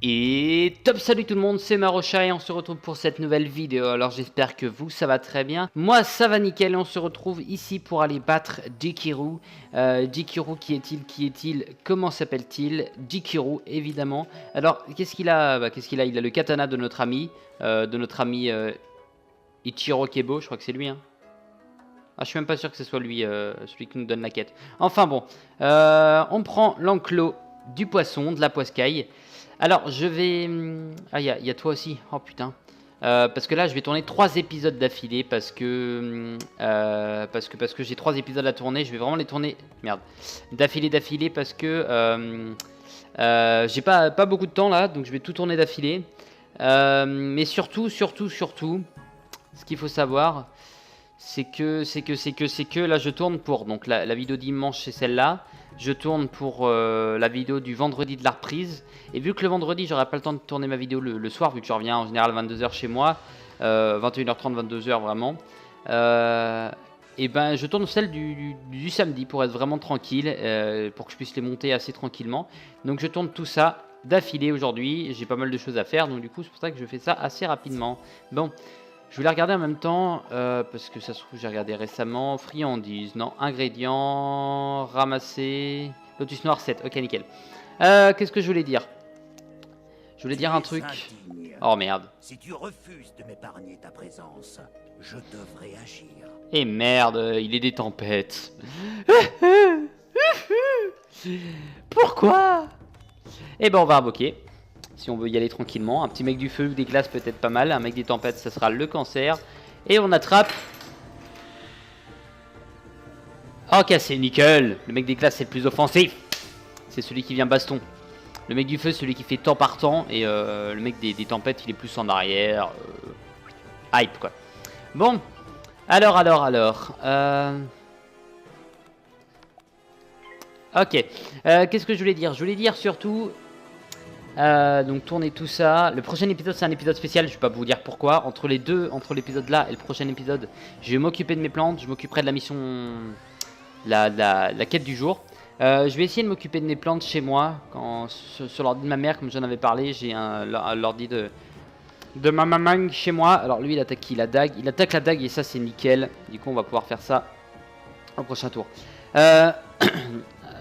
Et top, salut tout le monde, c'est Marocha et on se retrouve pour cette nouvelle vidéo. Alors j'espère que vous ça va très bien. Moi ça va nickel et on se retrouve ici pour aller battre Jikiru. Jikiru, qui est-il? Comment s'appelle-t-il? Jikiru évidemment. Alors qu'est-ce qu'il a? Il a le katana de notre ami, Ichiro Kebo, je crois que c'est lui hein. Ah, je suis même pas sûr que ce soit lui, celui qui nous donne la quête. Enfin bon, on prend l'enclos du poisson, de la poiscaille. Alors, je vais... Ah, il y a toi aussi. Oh, putain. Parce que là, je vais tourner 3 épisodes d'affilée. Parce que j'ai 3 épisodes à tourner. Je vais vraiment les tourner... Merde. D'affilée. Parce que... j'ai pas beaucoup de temps, là. Donc, je vais tout tourner d'affilée. Mais surtout... Ce qu'il faut savoir... C'est que là, je tourne pour... Donc, la vidéo dimanche, c'est celle-là. Je tourne pour la vidéo du vendredi de la reprise. Et vu que le vendredi, j'aurai pas le temps de tourner ma vidéo le soir, vu que je reviens en général à 22h chez moi, 21h30, 22h vraiment, et ben je tourne celle du samedi pour être vraiment tranquille, pour que je puisse les monter assez tranquillement. Donc je tourne tout ça d'affilée aujourd'hui. J'ai pas mal de choses à faire, donc du coup c'est pour ça que je fais ça assez rapidement. Bon. Je voulais regarder en même temps, parce que ça se trouve j'ai regardé récemment, friandises, non, ingrédients, ramasser, lotus noir 7, ok nickel. Qu'est-ce que je voulais dire? Je voulais dire un truc. Oh merde. Si tu refuses de m'épargner ta présence, je devrais agir. Et merde, il est des tempêtes. Pourquoi? Eh ben on va invoquer. Si on veut y aller tranquillement. Un petit mec du feu ou des glaces peut-être pas mal. Un mec des tempêtes, ça sera le cancer. Et on attrape... Ok, c'est nickel. Le mec des glaces, c'est le plus offensif. C'est celui qui vient baston. Le mec du feu, celui qui fait temps par temps. Et le mec des tempêtes, il est plus en arrière. Hype, quoi. Bon. Alors. Ok. Qu'est-ce que je voulais dire? Je voulais dire surtout... donc tourner tout ça. Le prochain épisode c'est un épisode spécial, je vais pas vous dire pourquoi. Entre l'épisode là et le prochain épisode, je vais m'occuper de mes plantes, je m'occuperai de la mission, la quête du jour. Je vais essayer de m'occuper de mes plantes chez moi, sur l'ordi de ma mère, comme j'en avais parlé. J'ai l'ordi de ma maman chez moi. Alors lui il attaque qui? La dague. Il attaque la dague et ça c'est nickel. Du coup on va pouvoir faire ça au prochain tour.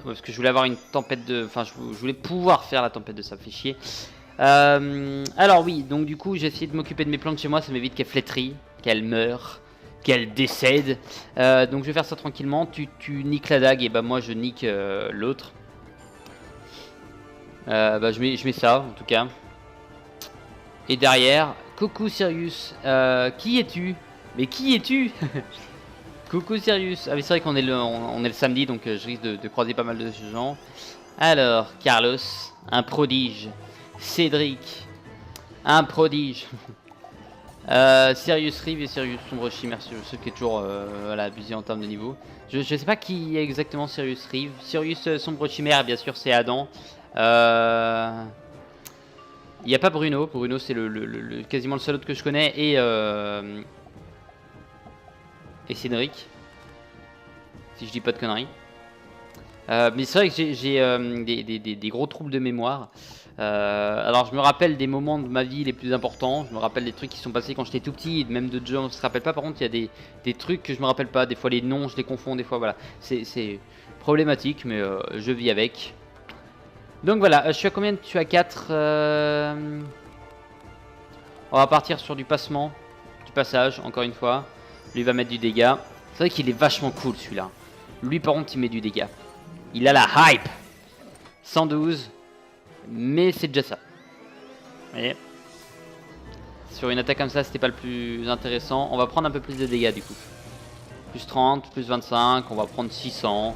Parce que je voulais avoir une tempête de... Enfin, je voulais pouvoir faire la tempête de ça, me fait chier. Alors oui, donc du coup, j'ai essayé de m'occuper de mes plantes chez moi. Ça m'évite qu'elles flétrissent, qu'elles meurent, qu'elles décèdent. Donc je vais faire ça tranquillement. Tu niques la dague et bah moi je nique l'autre. Bah je mets ça, en tout cas. Et derrière, coucou Sirius. Qui es-tu? Mais qui es-tu? Coucou Sirius. Ah mais c'est vrai qu'on est le samedi, donc je risque de croiser pas mal de gens. Alors, Carlos, un prodige. Cédric, un prodige. Sirius Rive et Sirius Sombre Chimère, ce qui est toujours voilà, abusé en termes de niveau. Je sais pas qui est exactement Sirius Rive. Sirius Sombre Chimère, bien sûr, c'est Adam. Il n'y a pas Bruno. Bruno, c'est quasiment le seul autre que je connais. Et Cédric, si je dis pas de conneries. Mais c'est vrai que j'ai des gros troubles de mémoire. Alors je me rappelle des moments de ma vie les plus importants. Je me rappelle des trucs qui sont passés quand j'étais tout petit. Même de gens on se rappelle pas. Par contre il y a des trucs que je me rappelle pas. Des fois les noms je les confonds. Des fois voilà. C'est problématique mais je vis avec. Donc voilà, je suis à combien? Tu as 4. On va partir sur du passement. Du passage encore une fois. Lui va mettre du dégât. C'est vrai qu'il est vachement cool celui-là. Lui par contre il met du dégât. Il a la hype. 112. Mais c'est déjà ça. Vous voyez. Sur une attaque comme ça c'était pas le plus intéressant. On va prendre un peu plus de dégâts du coup. Plus 30, plus 25. On va prendre 600.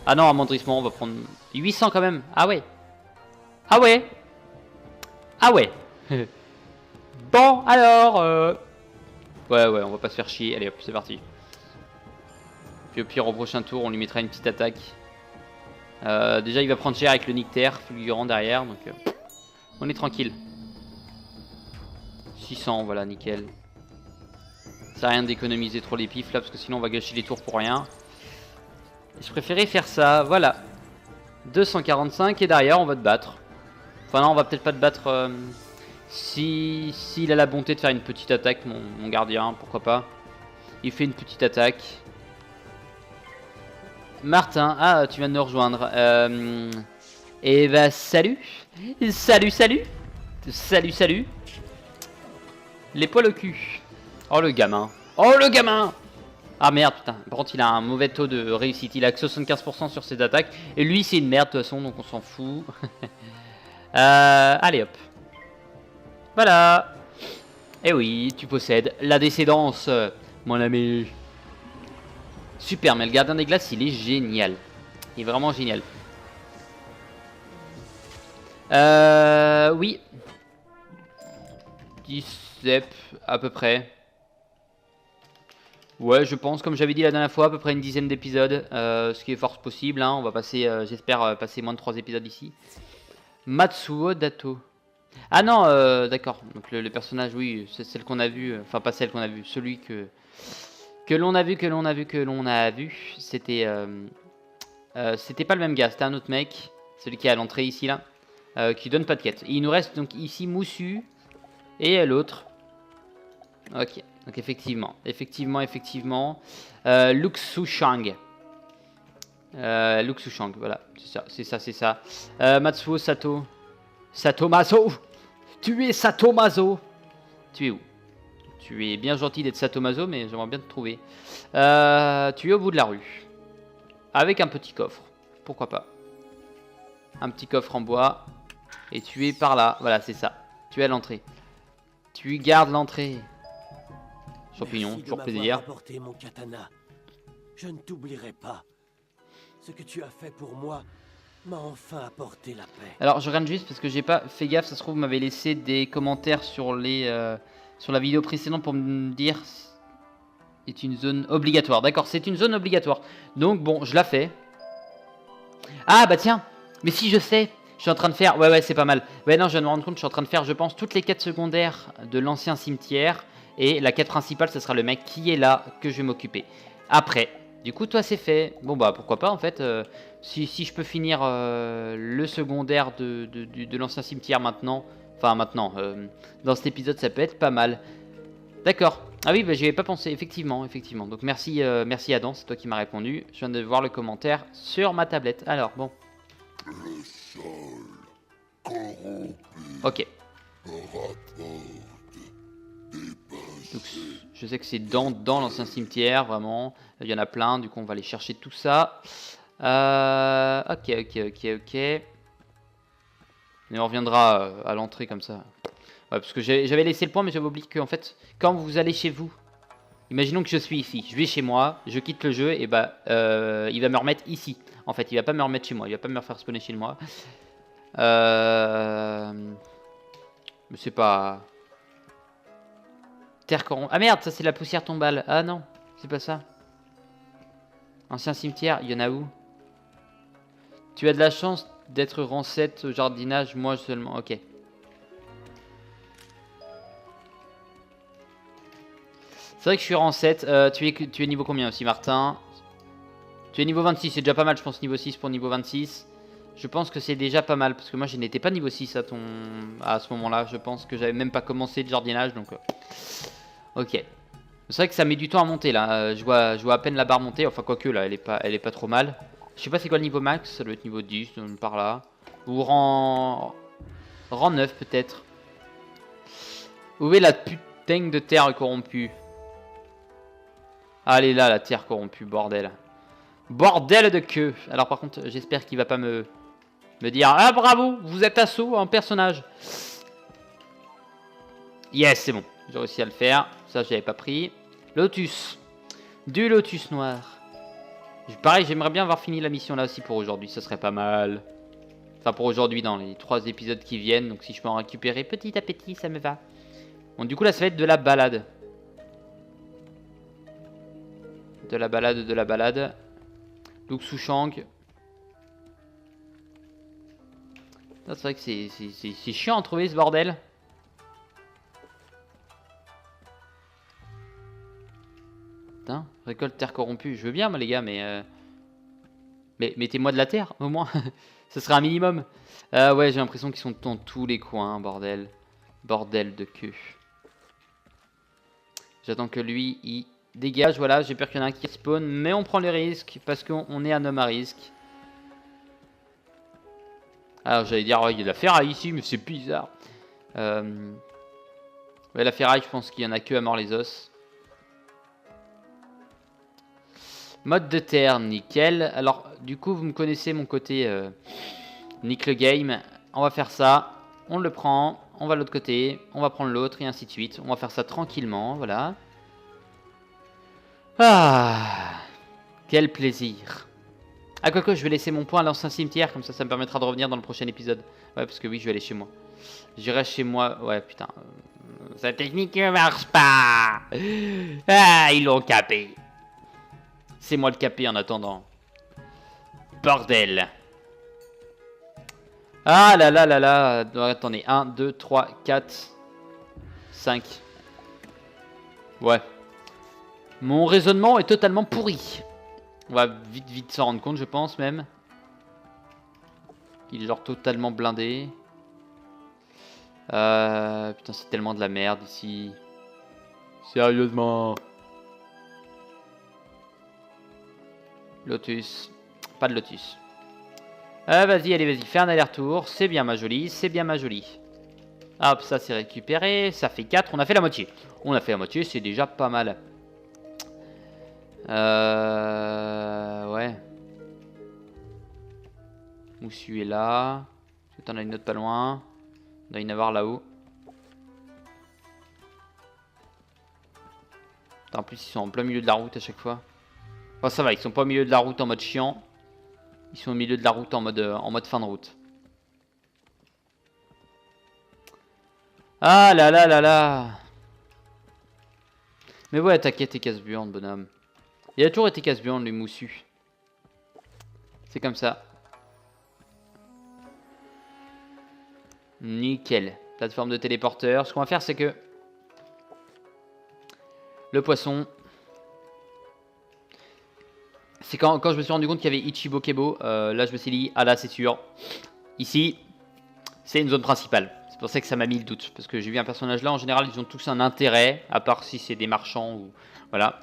Ah non, amendrissement on va prendre 800 quand même. Ah ouais. Ah ouais. Ah ouais. Bon alors ouais, on va pas se faire chier. Allez hop, c'est parti. Puis au pire, au prochain tour, on lui mettra une petite attaque. Déjà, il va prendre cher avec le Nictère fulgurant derrière. Donc, on est tranquille. 600, voilà, nickel. Ça sert à rien d'économiser trop les pifs là, parce que sinon, on va gâcher les tours pour rien. Et je préférais faire ça, voilà. 245, et derrière, on va te battre. Enfin non, on va peut-être pas te battre s'il a la bonté de faire une petite attaque, mon gardien, pourquoi pas. Il fait une petite attaque. Martin, ah tu viens de nous rejoindre. Et bah salut. Salut. Les poils au cul. Oh le gamin. Ah merde putain, par contre il a un mauvais taux de réussite, il a que 75% sur ses attaques. Et lui c'est une merde de toute façon, donc on s'en fout. Allez hop. Voilà. Et oui, tu possèdes la décédance, mon ami. Super, mais le gardien des glaces il est génial. Il est vraiment génial. Oui. 17 à peu près. Ouais, je pense, comme j'avais dit la dernière fois, à peu près une dizaine d'épisodes. Ce qui est fort possible, hein. On va passer, j'espère, passer moins de 3 épisodes ici. Matsuo Dato. Ah non, d'accord. Donc le personnage, oui, c'est celle qu'on a vue. Enfin, pas celle qu'on a vue. Celui que l'on a vu. C'était c'était pas le même gars, c'était un autre mec. Celui qui est à l'entrée ici, là. Qui donne pas de quête. Il nous reste donc ici Moussu. Et l'autre. Ok. Donc effectivement. Luxu Shang. Luxu Shang, voilà. C'est ça. Matsuo Sato. Satomaso. Tu es Satomaso. Tu es où? Tu es bien gentil d'être Satomaso, mais j'aimerais bien te trouver. Tu es au bout de la rue. Avec un petit coffre. Pourquoi pas. Un petit coffre en bois. Et tu es par là. Voilà, c'est ça. Tu es à l'entrée. Tu gardes l'entrée. Champignon, toujours plaisir. Mon katana. Je ne t'oublierai pas. Ce que tu as fait pour moi m'a enfin apporté la paix. Alors je regarde juste parce que j'ai pas fait gaffe. Ça se trouve vous m'avez laissé des commentaires sur les sur la vidéo précédente pour me dire c'est une zone obligatoire. D'accord, c'est une zone obligatoire. Donc bon, je la fais. Ah bah tiens, mais si je sais. Je suis en train de faire... Ouais, c'est pas mal. Ouais, non, je viens de me rendre compte, je suis en train de faire, je pense, toutes les quêtes secondaires de l'ancien cimetière. Et la quête principale, ce sera le mec qui est là, que je vais m'occuper. Après, du coup, toi, c'est fait. Bon, bah, pourquoi pas, en fait. Si je peux finir le secondaire de l'ancien cimetière maintenant... Enfin, maintenant, dans cet épisode, ça peut être pas mal. D'accord. Ah oui, bah, j'y avais pas pensé, effectivement. Donc, merci Adam, c'est toi qui m'as répondu. Je viens de voir le commentaire sur ma tablette. Alors, bon... Ok. Donc, je sais que c'est dans l'ancien cimetière, vraiment. Il y en a plein, du coup on va aller chercher tout ça. Ok. Et on reviendra à l'entrée comme ça. Ouais, parce que j'avais laissé le point, mais j'avais oublié que en fait, quand vous allez chez vous, imaginons que je suis ici, je vais chez moi, je quitte le jeu, et bah il va me remettre ici. En fait, il va pas me remettre chez moi, il va pas me refaire spawner chez moi. Mais c'est pas... Terre corrompue. Ah merde, ça c'est la poussière tombale. Ah non, c'est pas ça. Ancien cimetière, il y en a où? Tu as de la chance d'être rang 7 au jardinage, moi seulement. Ok. C'est vrai que je suis rang 7. Tu es niveau combien aussi, Martin? Tu es niveau 26, c'est déjà pas mal, je pense, niveau 6 pour niveau 26. Je pense que c'est déjà pas mal, parce que moi je n'étais pas niveau 6 à ce moment-là. Je pense que j'avais même pas commencé le jardinage, donc... Ok. C'est vrai que ça met du temps à monter, là. Je vois à peine la barre monter, enfin quoique, là, elle est pas trop mal. Je sais pas c'est quoi le niveau max, ça doit être niveau 10, par là. Ou rang 9 peut-être. Où est la putain de terre corrompue? Ah, elle est là, la terre corrompue, bordel. Bordel de queue. Alors par contre, j'espère qu'il va pas me dire ah bravo, vous êtes assaut en personnage. Yes, c'est bon. J'ai réussi à le faire. Ça, je l'avais pas pris. Lotus. Du lotus noir. Pareil, j'aimerais bien avoir fini la mission là aussi pour aujourd'hui. Ça serait pas mal. Enfin, pour aujourd'hui, dans les 3 épisodes qui viennent. Donc, si je peux en récupérer petit à petit, ça me va. Bon, du coup, là, ça va être de la balade. De la balade. Luxu Shang. C'est vrai que c'est chiant à trouver ce bordel. Putain, récolte terre corrompue. Je veux bien, moi, les gars, mais Mais mettez-moi de la terre, au moins. Ce sera un minimum. Ouais, j'ai l'impression qu'ils sont dans tous les coins, bordel. Bordel de queue. J'attends que lui, il dégage. Voilà, j'ai peur qu'il y en a un qui spawn. Mais on prend les risques, parce qu'on est un homme à risque. Alors, j'allais dire, il y a de la ferraille ici, mais c'est bizarre. Ouais, la ferraille, je pense qu'il y en a que à mort les os. Mode de terre, nickel. Alors, du coup, vous me connaissez mon côté Nick le game. On va faire ça. On le prend. On va de l'autre côté. On va prendre l'autre et ainsi de suite. On va faire ça tranquillement. Voilà. Ah, quel plaisir. Ah, quoique, je vais laisser mon point à l'ancien cimetière. Comme ça me permettra de revenir dans le prochain épisode. Ouais, parce que oui, je vais aller chez moi. J'irai chez moi. Ouais, putain. Sa technique ne marche pas. Ah, ils l'ont capé. C'est moi le capé en attendant. Bordel. Ah là là là là. Attendez. 1, 2, 3, 4, 5. Ouais. Mon raisonnement est totalement pourri. On va vite s'en rendre compte, je pense même. Il est genre totalement blindé. Putain, c'est tellement de la merde ici. Sérieusement. Lotus. Pas de lotus. Vas-y, allez, vas-y. Fais un aller-retour. C'est bien, ma jolie. C'est bien, ma jolie. Hop, ça c'est récupéré. Ça fait 4. On a fait la moitié. On a fait la moitié. C'est déjà pas mal. Ouais. Moussu est là. T'en as une autre pas loin. Il doit y en avoir là-haut. En plus, ils sont en plein milieu de la route à chaque fois. Enfin, ça va, ils sont pas au milieu de la route en mode chiant. Ils sont au milieu de la route en mode fin de route. Ah là là là là. Mais ouais, t'inquiète, t'es casse-burne, bonhomme. Il a toujours été casse-burne, lui, moussu. C'est comme ça. Nickel. Plateforme de téléporteur. Ce qu'on va faire, c'est que... Le poisson... C'est quand je me suis rendu compte qu'il y avait Ichibo Kebo, là je me suis dit, ah là c'est sûr, ici c'est une zone principale. C'est pour ça que ça m'a mis le doute, parce que j'ai vu un personnage là, en général ils ont tous un intérêt, à part si c'est des marchands ou voilà.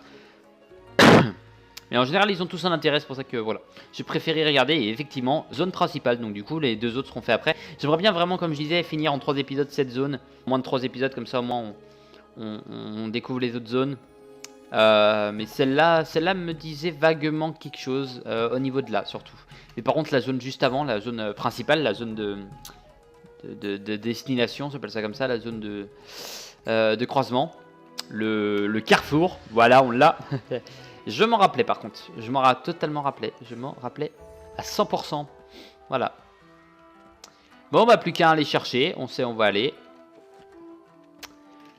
Mais en général ils ont tous un intérêt, c'est pour ça que voilà, j'ai préféré regarder et effectivement zone principale, donc du coup les deux autres seront faits après. J'aimerais bien vraiment, comme je disais, finir en 3 épisodes cette zone, moins de 3 épisodes, comme ça au moins on découvre les autres zones. Mais celle-là me disait vaguement quelque chose au niveau de là surtout. Mais par contre la zone juste avant, la zone principale, la zone de destination, j'appelle ça comme ça, la zone de croisement, le carrefour, voilà on l'a. Je m'en rappelais par contre, je m'en totalement rappelé, je m'en rappelais à 100%. Voilà. Bon bah plus qu'à aller chercher, on sait où on va aller.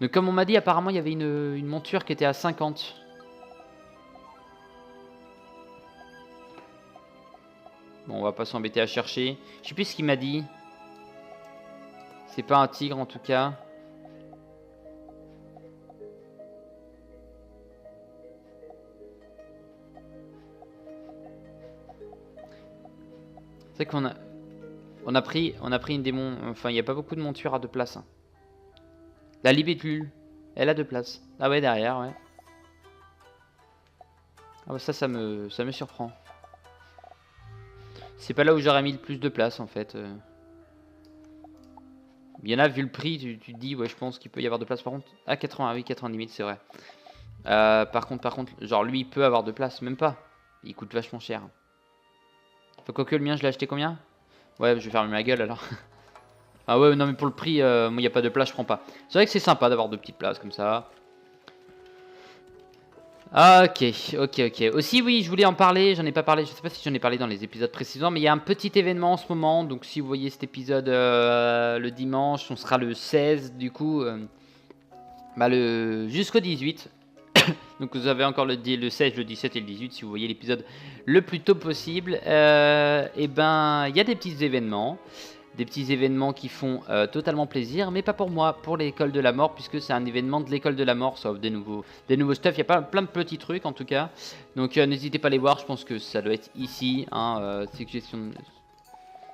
Donc comme on m'a dit, apparemment il y avait une monture qui était à 50. Bon, on va pas s'embêter à chercher. Je sais plus ce qu'il m'a dit. C'est pas un tigre en tout cas. C'est qu'on a... On a pris une démon... Enfin, il n'y a pas beaucoup de montures à 2 places. Hein. La libellule, elle a 2 places. Ah ouais, derrière, ouais. Ah bah ça me surprend. C'est pas là où j'aurais mis le plus de place en fait. Il y en a, vu le prix, tu te dis, ouais, je pense qu'il peut y avoir de place. Par contre, ah, 80, oui, 90 000, c'est vrai. Par contre, genre lui, il peut avoir de place, même pas. Il coûte vachement cher. Faut quoique le mien, je l'ai acheté combien? Ouais, je vais fermer ma gueule alors. Ah ouais, non mais pour le prix, moi il n'y a pas de place, je prends pas. C'est vrai que c'est sympa d'avoir de petites places comme ça. Ah, ok. Aussi, oui, je voulais en parler, j'en ai pas parlé, je sais pas si j'en ai parlé dans les épisodes précédents, mais il y a un petit événement en ce moment, donc si vous voyez cet épisode le dimanche, on sera le 16, du coup, jusqu'au 18. Donc vous avez encore le 16, le 17 et le 18 si vous voyez l'épisode le plus tôt possible. Et ben, il y a des petits événements. des petits événements qui font totalement plaisir, mais pas pour moi, pour l'école de la mort, puisque c'est un événement de l'école de la mort, sauf des nouveaux stuff. Il y a pas plein de petits trucs en tout cas, donc n'hésitez pas à les voir. Je pense que ça doit être ici, hein,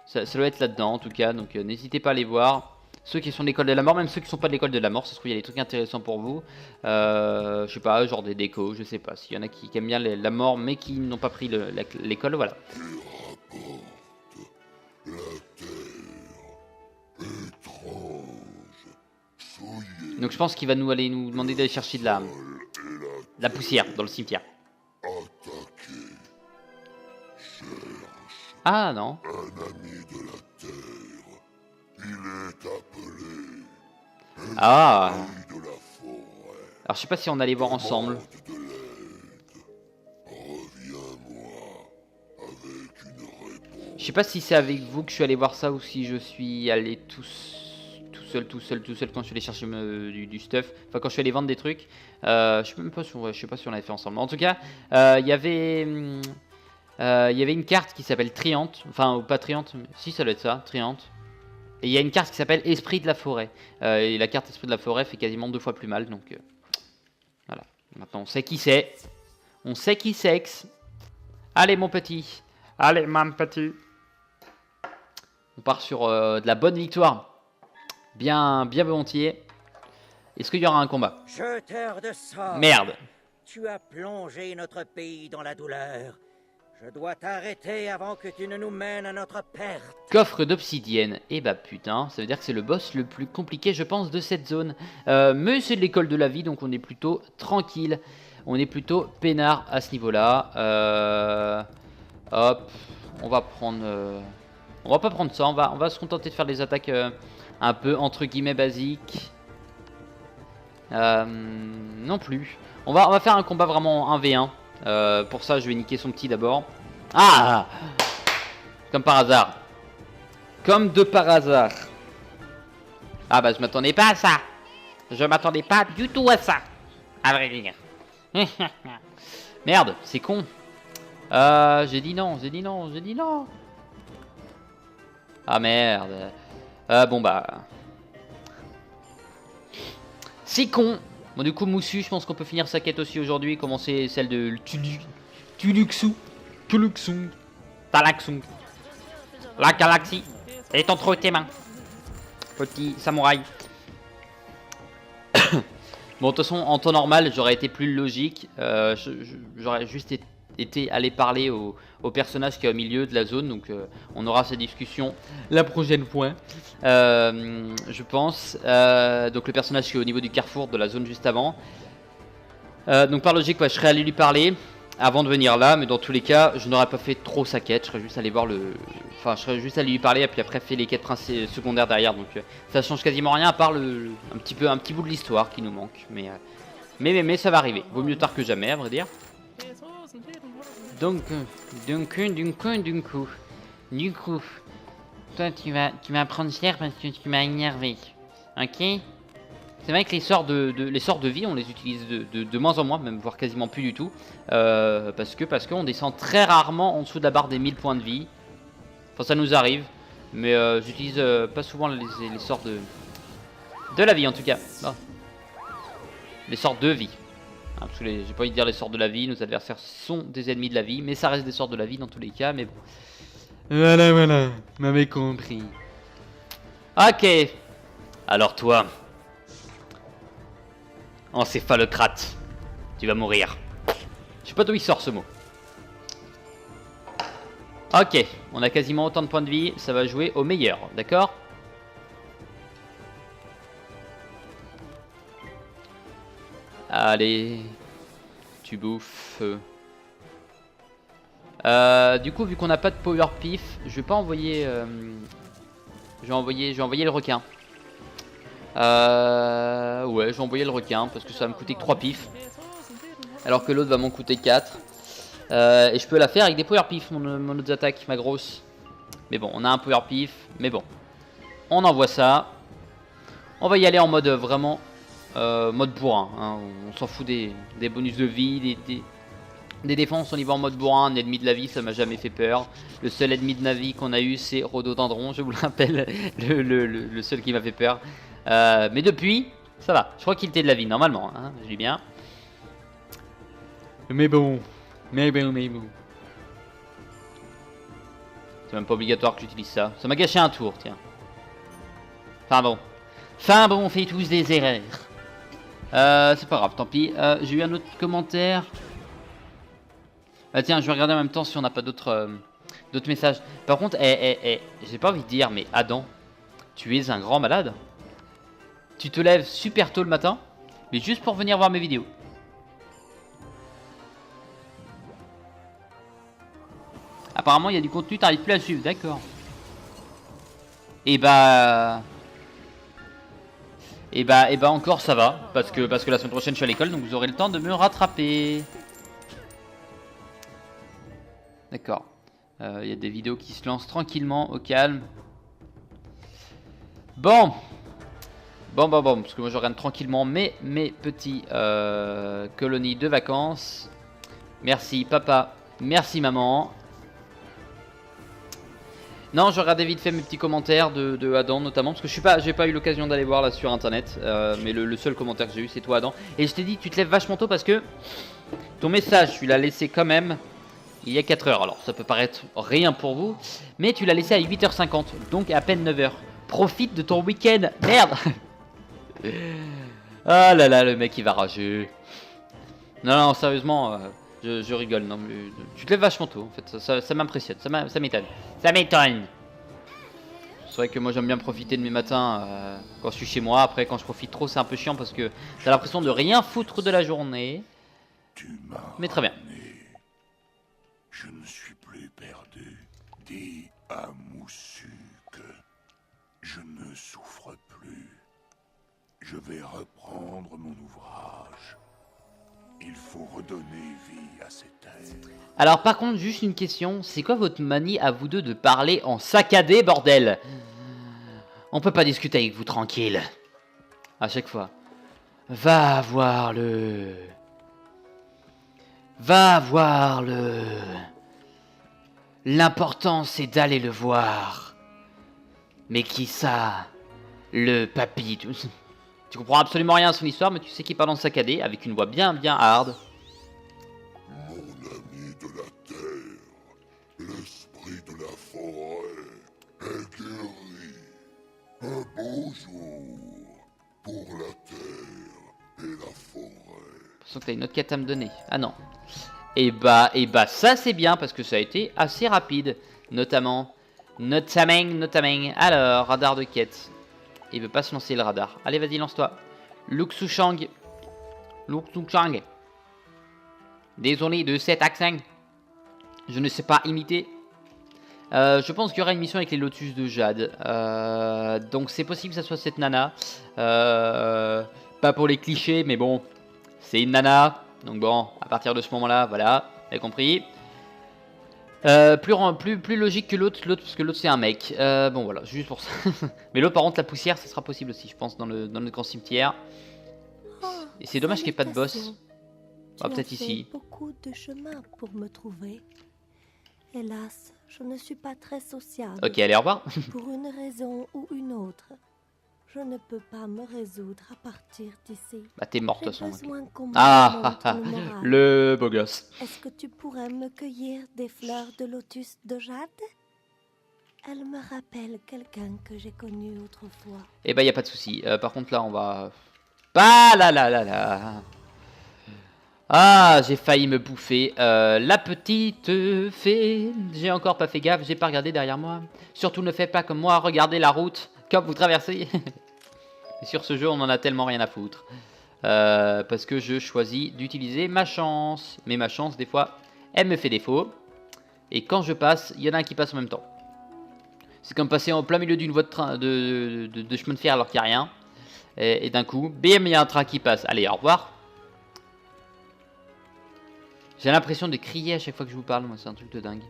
ça doit être là-dedans en tout cas, donc n'hésitez pas à les voir. Ceux qui sont de l'école de la mort, même ceux qui sont pas de l'école de la mort, ça se trouve il y a des trucs intéressants pour vous. Je sais pas, genre des décos, je sais pas. S'il y en a qui aiment bien la mort mais qui n'ont pas pris l'école, voilà. Donc je pense qu'il va nous demander d'aller chercher de la poussière dans le cimetière. Ah non. Ah. Alors je sais pas si on allait voir ensemble. Je sais pas si c'est avec vous que je suis allé voir ça ou si je suis allé tout seul quand je suis allé chercher du stuff. Enfin quand je suis allé vendre des trucs. Je sais pas si on l'avait fait ensemble. En tout cas, il y avait une carte qui s'appelle Triante. Enfin pas Triante, mais si ça doit être ça, Triante. Et il y a une carte qui s'appelle Esprit de la forêt. Et la carte Esprit de la forêt fait quasiment 2 fois plus mal. Donc voilà. Maintenant on sait qui c'est. On sait qui c'est. Allez mon petit. Allez mon petit. On part sur de la bonne victoire. Bien volontiers. Est-ce qu'il y aura un combat? Jeteur de sort. Merde. Tu as plongé notre pays dans la douleur. Je dois t'arrêter avant que tu ne nous mènes à notre perte. Coffre d'obsidienne. Eh bah putain, ça veut dire que c'est le boss le plus compliqué, je pense, de cette zone. Mais c'est de l'école de la vie, donc on est plutôt tranquille. On est plutôt peinard à ce niveau-là. Hop, on va prendre... on va pas prendre ça, on va se contenter de faire des attaques un peu entre guillemets basiques. Non plus. On va faire un combat vraiment 1v1. Pour ça, je vais niquer son petit d'abord. Ah! Comme par hasard. Comme de par hasard. Ah bah je m'attendais pas à ça. Je m'attendais pas du tout à ça. À vrai dire. Merde, c'est con. J'ai dit non. Ah merde. Bon bah. C'est con. Bon du coup Moussu, je pense qu'on peut finir sa quête aussi aujourd'hui. Commencer celle de Tuluxu. Talaxung. La galaxie est entre tes mains. Petit samouraï. Bon de toute façon en temps normal j'aurais été plus logique. J'aurais juste été allé parler au personnage qui est au milieu de la zone. Donc on aura cette discussion la prochaine fois. Je pense. Donc le personnage qui est au niveau du carrefour de la zone juste avant. Donc par logique ouais, je serais allé lui parler avant de venir là, mais dans tous les cas je n'aurais pas fait trop sa quête. Je serais juste allé voir je serais juste allé lui parler et puis après fait les quêtes secondaires derrière. Donc ça change quasiment rien à part un petit bout de l'histoire qui nous manque. Mais ça va arriver. Vaut mieux tard que jamais à vrai dire. Donc, du coup, toi tu vas prendre cher parce que tu m'as énervé, ok? C'est vrai que les sorts de vie, on les utilise de moins en moins, même voire quasiment plus du tout, parce qu'on descend très rarement en dessous de la barre des 1000 points de vie. Enfin, ça nous arrive, mais j'utilise pas souvent les sorts de la vie en tout cas. Oh. Les sorts de vie. Parce que j'ai pas envie de dire les sorts de la vie, nos adversaires sont des ennemis de la vie, mais ça reste des sorts de la vie dans tous les cas, mais bon. Voilà, m'avez compris. Ok. Alors toi, encéphalocrate, tu vas mourir. Je sais pas d'où il sort ce mot. Ok, on a quasiment autant de points de vie, ça va jouer au meilleur, d'accord? Allez, tu bouffes. Du coup, vu qu'on n'a pas de power pif, je vais pas envoyer. Je vais envoyer le requin. Ouais, je vais envoyer le requin parce que ça va me coûter que 3 pifs. Alors que l'autre va m'en coûter 4. Et je peux la faire avec des power pif, mon autre attaque, ma grosse. Mais bon, on a un power pif. Mais bon, on envoie ça. On va y aller en mode vraiment. Mode bourrin, hein. On s'en fout des bonus de vie, Des défenses, on y va en mode bourrin, un ennemi de la vie, ça m'a jamais fait peur. Le seul ennemi de la vie qu'on a eu, c'est Rhododendron, je vous le rappelle, le seul qui m'a fait peur. Mais depuis, ça va. Je crois qu'il était de la vie, normalement, hein, je dis bien. Mais bon. C'est même pas obligatoire que j'utilise ça. Ça m'a gâché un tour, tiens. Enfin bon, on fait tous des erreurs. C'est pas grave, tant pis. J'ai eu un autre commentaire. Tiens, je vais regarder en même temps si on n'a pas d'autres messages. Par contre, j'ai pas envie de dire, mais Adam, tu es un grand malade. Tu te lèves super tôt le matin, mais juste pour venir voir mes vidéos. Apparemment, il y a du contenu, t'arrives plus à suivre, d'accord. Et bah encore ça va, parce que la semaine prochaine je suis à l'école, donc vous aurez le temps de me rattraper. D'accord. Il y a des vidéos qui se lancent tranquillement, au calme. Bon, parce que moi je regarde tranquillement mes petits colonies de vacances. Merci papa, merci maman. Non, je regardais vite fait mes petits commentaires de Adam notamment, parce que j'ai pas eu l'occasion d'aller voir là sur internet, mais le seul commentaire que j'ai eu c'est toi Adam. Et je t'ai dit tu te lèves vachement tôt parce que ton message tu l'as laissé quand même il y a 4 heures. Alors ça peut paraître rien pour vous, mais tu l'as laissé à 8h50, donc à peine 9h. Profite de ton week-end, merde. Ah là là, le mec il va rager. Non, sérieusement, je rigole, non mais tu te lèves vachement tôt en fait, ça m'impressionne, ça m'étonne. Ça m'étonne. C'est vrai que moi j'aime bien profiter de mes matins quand je suis chez moi. Après quand je profite trop c'est un peu chiant parce que t'as l'impression de rien foutre de la journée. Mais très bien. Je ne suis plus perdu. Dis à Moussu que je ne souffre plus. Je vais reprendre mon ouvrage. Il faut redonner vie à ces terres. Alors par contre, juste une question, c'est quoi votre manie à vous deux de parler en saccadé, bordel? On peut pas discuter avec vous tranquille. À chaque fois. Va voir le... L'important c'est d'aller le voir. Mais qui ça? Le papy. Tu comprends absolument rien à son histoire, mais tu sais qu'il parle en saccadé, avec une voix bien hard. Mon ami de la terre, l'esprit de la forêt est guéri. Un beau jour pour la terre et la forêt. J'ai l'impression que t'as une autre quête à me donner. Ah non. Et bah ça c'est bien parce que ça a été assez rapide. Notamment. Alors, radar de quête. Il veut pas se lancer le radar. Allez, vas-y, lance-toi. Luxuchang. Désolé de cet accent. Je ne sais pas imiter. Je pense qu'il y aura une mission avec les lotus de Jade. Donc c'est possible que ça soit cette nana. Pas pour les clichés, mais bon. C'est une nana. Donc bon, à partir de ce moment-là, voilà. Vous avez compris. Plus logique que l'autre, parce que l'autre c'est un mec. Bon voilà, juste pour ça. Mais l'autre par contre la poussière ça sera possible aussi je pense dans le grand cimetière. Et c'est dommage qu'il n'y ait pas de boss. Ah, peut-être ici. Beaucoup de chemin pour me trouver. Hélas, je ne suis pas très sociable. Ok, allez, au revoir. Pour une raison ou une autre, je ne peux pas me résoudre à partir d'ici. Bah t'es morte de toute façon. Le beau gosse. Est-ce que tu pourrais me cueillir des fleurs de lotus de Jade? Elle me rappelle quelqu'un que j'ai connu autrefois. Eh bah y a pas de souci. Par contre là on va... Ah là. Ah, j'ai failli me bouffer. La petite fée. J'ai encore pas fait gaffe, j'ai pas regardé derrière moi. Surtout ne faites pas comme moi, regardez la route quand vous traversez. Et sur ce jeu, on en a tellement rien à foutre. Parce que je choisis d'utiliser ma chance. Mais ma chance, des fois, elle me fait défaut. Et quand je passe, il y en a un qui passe en même temps. C'est comme passer en plein milieu d'une voie de train, de chemin de fer alors qu'il n'y a rien. Et d'un coup, bim, il y a un train qui passe. Allez, au revoir. J'ai l'impression de crier à chaque fois que je vous parle, moi, c'est un truc de dingue.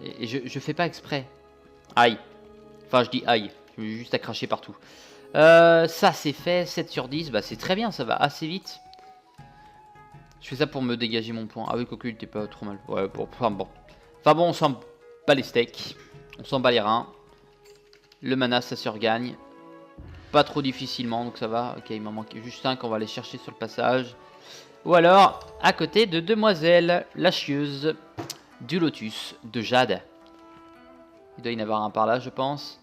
Et je fais pas exprès. Aïe. Enfin, je dis aïe. Je vais juste à cracher partout. Ça, c'est fait. 7 sur 10. Bah, c'est très bien, ça va assez vite. Je fais ça pour me dégager mon point. Ah oui, quoique il était pas trop mal. Ouais, bon, enfin bon. Enfin bon, on s'en bat les steaks. On s'en bat les reins. Le mana, ça se regagne. Pas trop difficilement, donc ça va. Ok, il m'en manque juste 5, on va aller chercher sur le passage. Ou alors, à côté de Demoiselle, la chieuse du lotus de Jade. Il doit y en avoir un par là, je pense.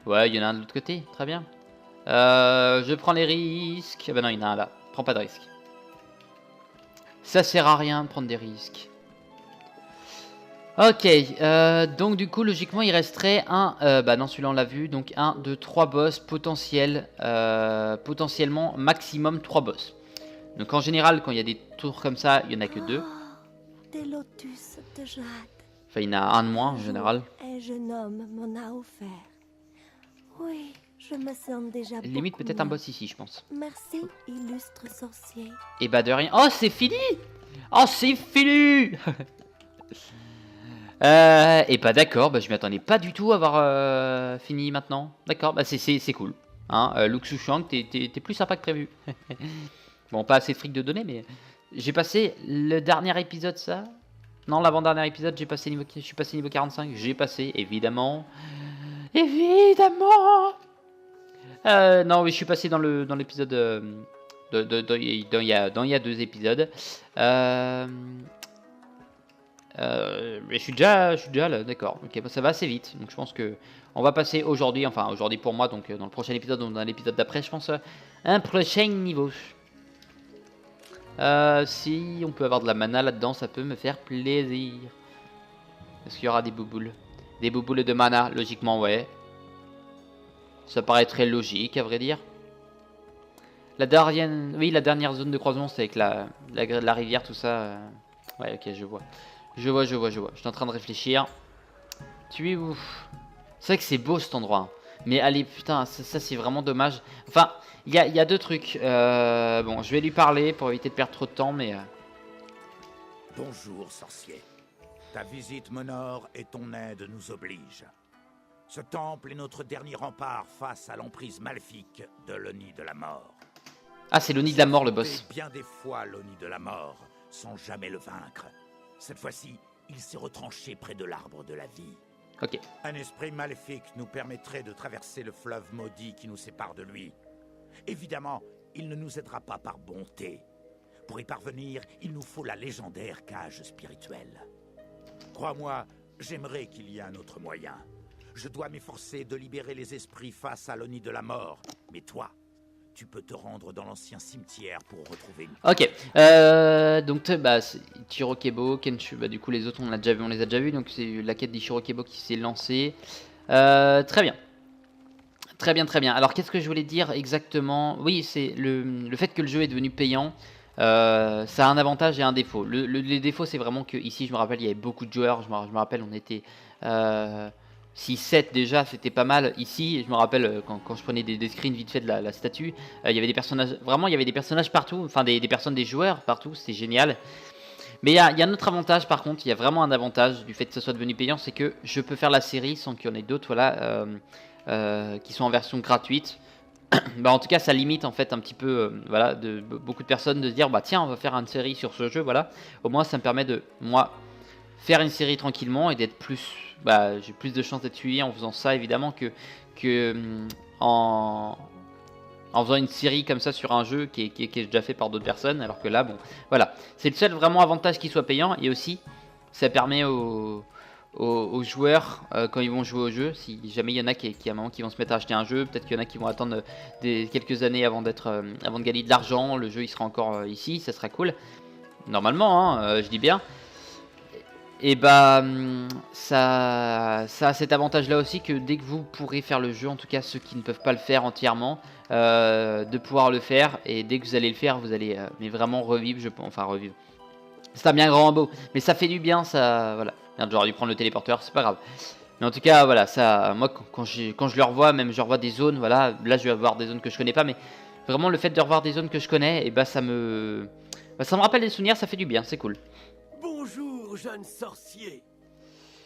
Ouais, il y en a un de l'autre côté, très bien. Je prends les risques. Ah bah non, il y en a un là. Prends pas de risques. Ça sert à rien de prendre des risques. Ok, donc du coup, logiquement, il resterait un... bah non, celui-là, on l'a vu. Donc 1, 2, 3 boss potentiels. Potentiellement, maximum 3 boss. Donc en général, quand il y a des tours comme ça, il n'y en a que 2. Des lotus de jade. Enfin, il y en a un de moins en général. Un jeune homme m'en a offert. Oui, je me sens déjà Limite beaucoup peut-être un mieux. boss ici, je pense. Merci, illustre sorcier. Et bah de rien. Oh, c'est fini! Oh, c'est fini! Et bah d'accord, bah, je m'y attendais pas du tout à avoir fini maintenant. D'accord, bah c'est cool. Hein, Luxu Shang, t'es plus sympa que prévu. Bon, pas assez de fric de données, mais j'ai passé le dernier épisode, ça. Non, l'avant-dernier épisode, je suis passé niveau 45. J'ai passé, évidemment. Évidemment! Non, oui, je suis passé dans l'épisode. Il y a 2 épisodes. Mais je suis déjà là, d'accord. Ok, bah, ça va assez vite. Donc je pense que on va passer aujourd'hui, enfin aujourd'hui pour moi, donc dans le prochain épisode ou dans l'épisode d'après, je pense un prochain niveau. Si on peut avoir de la mana là-dedans, ça peut me faire plaisir. Est-ce qu'il y aura des bouboules? Des bouboules de mana, logiquement, ouais. Ça paraît très logique, à vrai dire. La dernière zone de croisement, c'est avec la rivière, tout ça. Ouais, ok, je vois. Je vois. Je suis en train de réfléchir. Tu es où? C'est vrai que c'est beau cet endroit. Mais allez, putain, ça c'est vraiment dommage. Enfin, il y a 2 trucs. Bon, je vais lui parler pour éviter de perdre trop de temps, mais... Bonjour, sorcier. Ta visite m'honore et ton aide nous oblige. Ce temple est notre dernier rempart face à l'emprise maléfique de l'Oni de la mort. Ah, c'est l'Oni de la mort, le boss. Bien des fois l'Oni de la mort, sans jamais le vaincre. Cette fois-ci, il s'est retranché près de l'arbre de la vie. Ok. Un esprit maléfique nous permettrait de traverser le fleuve maudit qui nous sépare de lui. Évidemment, il ne nous aidera pas par bonté. Pour y parvenir, il nous faut la légendaire cage spirituelle. Crois-moi, j'aimerais qu'il y ait un autre moyen. Je dois m'efforcer de libérer les esprits face à l'Oni de la mort. Mais toi, tu peux te rendre dans l'ancien cimetière pour retrouver une... Ok. Donc, bah, Chirokebo, Kenshu, bah, du coup, les autres, on les a déjà vus. Donc, c'est la quête d'Ichirokebo qui s'est lancée. Très bien. Très bien. Alors, qu'est-ce que je voulais dire exactement? Oui, c'est le fait que le jeu est devenu payant. Ça a un avantage et un défaut. Les défauts, c'est vraiment que ici, je me rappelle, il y avait beaucoup de joueurs. Je me rappelle, on était 6-7 déjà, c'était pas mal. Ici, je me rappelle quand je prenais des screens vite fait de la statue, il y avait des personnages, vraiment, il y avait des personnages partout, enfin des joueurs partout, c'était génial. Mais il y a un autre avantage par contre, il y a vraiment un avantage du fait que ce soit devenu payant, c'est que je peux faire la série sans qu'il y en ait d'autres, voilà, qui sont en version gratuite. Bah, en tout cas, ça limite en fait un petit peu, voilà, beaucoup de personnes de se dire, bah tiens, on va faire une série sur ce jeu, voilà. Au moins, ça me permet de, moi, faire une série tranquillement et d'être plus... Bah, j'ai plus de chances d'être suivi en faisant ça, évidemment, que en faisant une série comme ça sur un jeu qui est déjà fait par d'autres personnes. Alors que là, bon, voilà. C'est le seul vraiment avantage qu'il soit payant. Et aussi, ça permet aux joueurs, quand ils vont jouer au jeu, si jamais il y en a qui à un moment qui vont se mettre à acheter un jeu, peut-être qu'il y en a qui vont attendre quelques années avant de gagner de l'argent, le jeu il sera encore ici, ça sera cool. Normalement, hein, je dis bien. Et bah ça a cet avantage là aussi que dès que vous pourrez faire le jeu, en tout cas ceux qui ne peuvent pas le faire entièrement, de pouvoir le faire, et dès que vous allez le faire, vous allez mais vraiment revivre, enfin revivre. C'est un bien grand beau, mais ça fait du bien, ça, voilà. J'aurais dû prendre le téléporteur, c'est pas grave. Mais en tout cas, voilà, ça, moi quand je le revois, même je revois des zones, voilà, là je vais avoir des zones que je connais pas, mais vraiment le fait de revoir des zones que je connais, et bah ça me rappelle des souvenirs, ça fait du bien, c'est cool. Bonjour, jeune sorcier.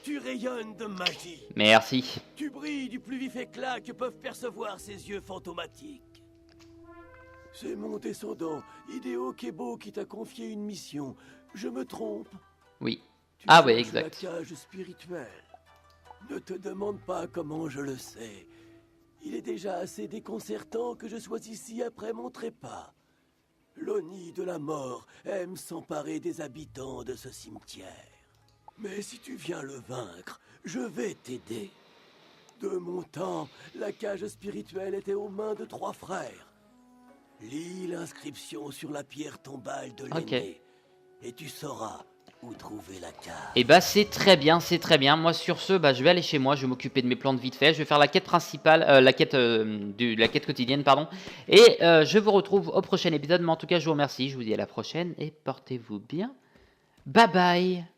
Tu rayonnes de magie. Merci. Tu brilles du plus vif éclat que peuvent percevoir ces yeux fantomatiques. C'est mon descendant, Hideo Kebo, qui t'a confié une mission. Je me trompe? Oui. Tu Ah ouais, cherches exact. La cage spirituelle. Ne te demande pas comment je le sais. Il est déjà assez déconcertant que je sois ici après mon trépas. L'Oni de la mort aime s'emparer des habitants de ce cimetière. Mais si tu viens le vaincre, je vais t'aider. De mon temps, la cage spirituelle était aux mains de 3 frères. Lis l'inscription sur la pierre tombale de l'aîné, et tu sauras où trouver la cage. Et bah c'est très bien, c'est très bien. Moi sur ce, bah, je vais aller chez moi, je vais m'occuper de mes plantes vite fait. Je vais faire la quête principale, la quête quotidienne, pardon. Et je vous retrouve au prochain épisode. Mais en tout cas, je vous remercie, je vous dis à la prochaine et portez-vous bien. Bye bye.